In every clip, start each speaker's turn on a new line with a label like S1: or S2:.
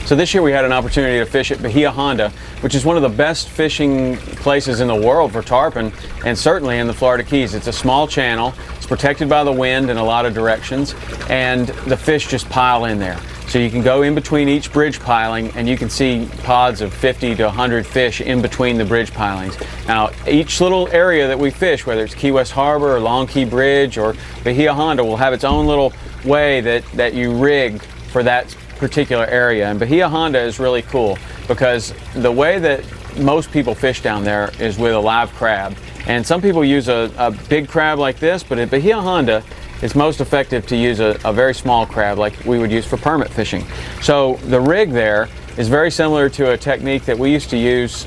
S1: So this year we had an opportunity to fish at Bahia Honda, which is one of the best fishing places in the world for tarpon, and certainly in the Florida Keys. It's a small channel, it's protected by the wind in a lot of directions, and the fish just pile in there. So you can go in between each bridge piling and you can see pods of 50 to 100 fish in between the bridge pilings. Now each little area that we fish, whether it's Key West Harbor or Long Key Bridge or Bahia Honda, will have its own little way that you rig for that particular area. And Bahia Honda is really cool because the way that most people fish down there is with a live crab. And some people use a big crab like this, but at Bahia Honda, it's most effective to use a very small crab like we would use for permit fishing. So the rig there is very similar to a technique that we used to use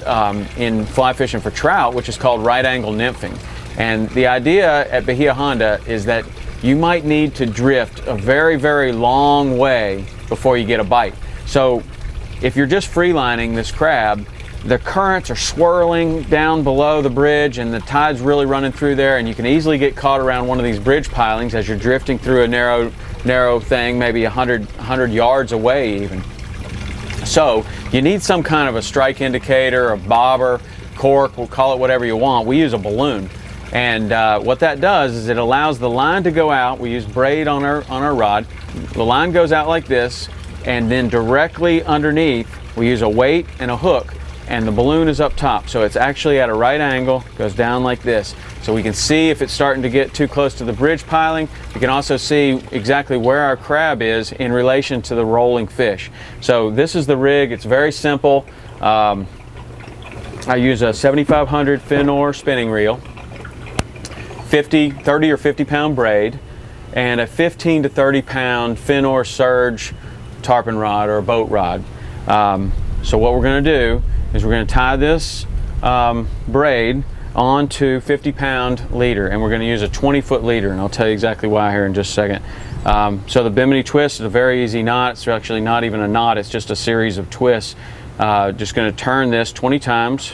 S1: in fly fishing for trout, which is called right angle nymphing. And the idea at Bahia Honda is that you might need to drift a very, very long way before you get a bite. So if you're just freelining this crab, the currents are swirling down below the bridge and the tide's really running through there, and you can easily get caught around one of these bridge pilings as you're drifting through a narrow thing, maybe 100 yards away even. So you need some kind of a strike indicator, a bobber, cork, we'll call it whatever you want. We use a balloon. And what that does is it allows the line to go out. We use braid on our rod. The line goes out like this, and then directly underneath we use a weight and a hook, and the balloon is up top. So it's actually at a right angle, goes down like this. So we can see if it's starting to get too close to the bridge piling. We can also see exactly where our crab is in relation to the rolling fish. So this is the rig. It's very simple. I use a 7500 Finor spinning reel, 30 or 50 pound braid, and a 15 to 30 pound Finor Surge tarpon rod or a boat rod. So what we're going to do is we're going to tie this braid onto 50 pound leader, and we're going to use a 20-foot leader, and I'll tell you exactly why here in just a second. So the Bimini Twist is a very easy knot. It's actually not even a knot, it's just a series of twists. Just going to turn this 20 times.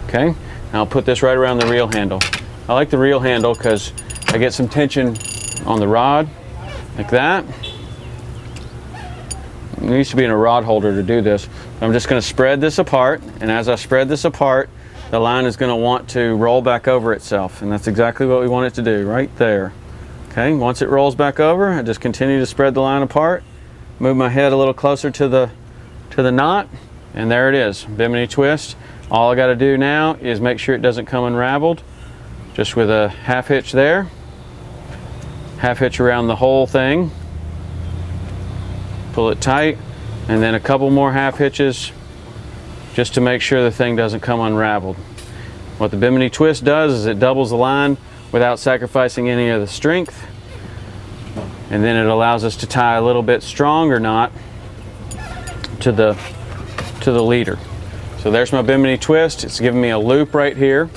S1: Okay, and I'll put this right around the reel handle. I like the reel handle because I get some tension on the rod, like that. It needs to be in a rod holder to do this. I'm just going to spread this apart, and as I spread this apart, the line is going to want to roll back over itself, and that's exactly what we want it to do, right there. Okay, once it rolls back over, I just continue to spread the line apart, move my head a little closer to the knot, and there it is, Bimini Twist. All I got to do now is make sure it doesn't come unraveled. Just with a half hitch there, half hitch around the whole thing, pull it tight, and then a couple more half hitches just to make sure the thing doesn't come unraveled. What the Bimini Twist does is it doubles the line without sacrificing any of the strength, and then it allows us to tie a little bit stronger knot to the leader. So there's my Bimini Twist. It's giving me a loop right here.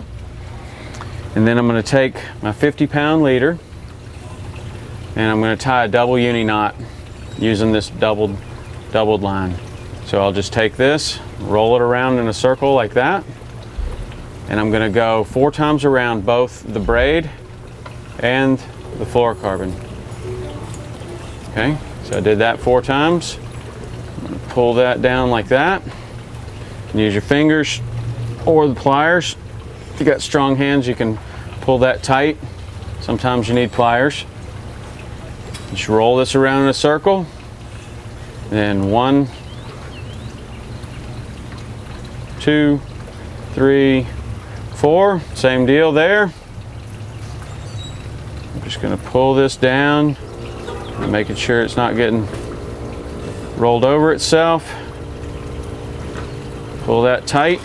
S1: And then I'm going to take my 50 pound leader and I'm going to tie a double uni knot using this doubled line. So I'll just take this, roll it around in a circle like that, and I'm going to go 4 times around both the braid and the fluorocarbon. Okay, so I did that 4 times. I'm going to pull that down like that. You can use your fingers or the pliers. If you got strong hands, you can pull that tight. Sometimes you need pliers. Just roll this around in a circle. Then 1, 2, 3, 4. Same deal there. I'm just going to pull this down and making sure it's not getting rolled over itself. Pull that tight.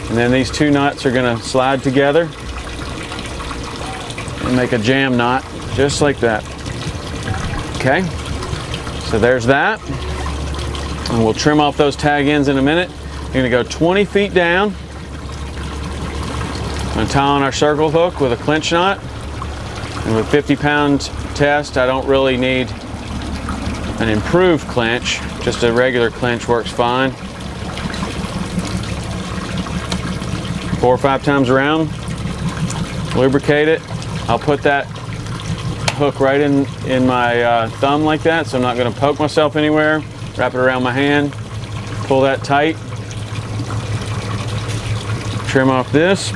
S1: And then these 2 knots are going to slide together and make a jam knot just like that. Okay, so there's that. And we'll trim off those tag ends in a minute. We're going to go 20 feet down. I'm going to tie on our circle hook with a clinch knot. And with 50 pound test, I don't really need an improved clinch. Just a regular clinch works fine. 4 or 5 times around, lubricate it. I'll put that hook right in my thumb like that, so I'm not going to poke myself anywhere. wrap it around my hand, pull that tight, trim off this.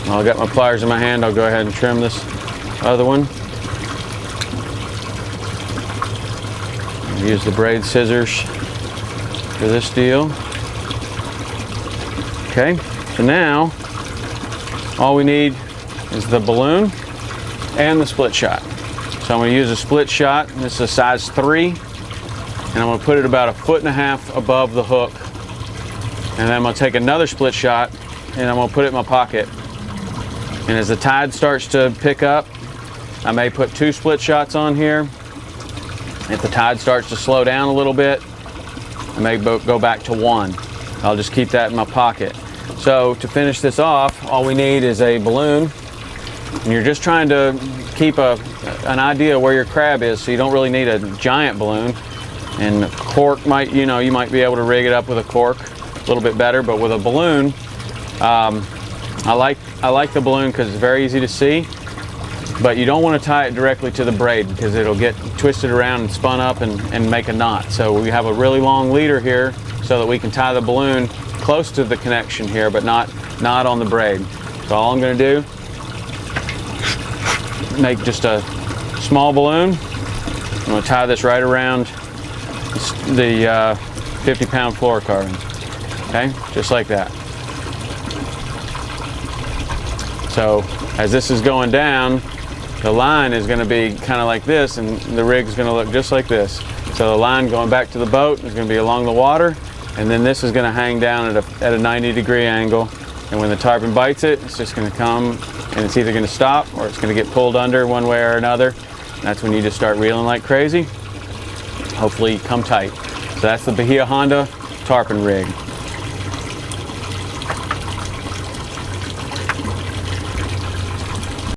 S1: While I got my pliers in my hand, I'll go ahead and trim this other one. Use the braid scissors for this deal. Okay, so now all we need is the balloon and the split shot. So I'm going to use a split shot. This is a size 3, and I'm going to put it about 1.5 feet above the hook. And then I'm going to take another split shot and I'm going to put it in my pocket. And as the tide starts to pick up, I may put 2 split shots on here. If the tide starts to slow down a little bit, I may go back to 1. I'll just keep that in my pocket. So to finish this off, all we need is a balloon. And you're just trying to keep an idea where your crab is, so you don't really need a giant balloon. And cork might, you might be able to rig it up with a cork a little bit better, but with a balloon, I like the balloon because it's very easy to see. But you don't want to tie it directly to the braid because it'll get twisted around and spun up and make a knot. So we have a really long leader here so that we can tie the balloon close to the connection here, but not on the braid. So all I'm going to do, make just a small balloon. I'm going to tie this right around the 50-pound fluorocarbon. Okay, just like that. So as this is going down, the line is going to be kind of like this, and the rig is going to look just like this. So the line going back to the boat is going to be along the water, and then this is going to hang down at a 90-degree angle. And when the tarpon bites it, it's just going to come, and it's either going to stop or it's going to get pulled under one way or another. And that's when you just start reeling like crazy. Hopefully come tight. So that's the Bahia Honda tarpon rig.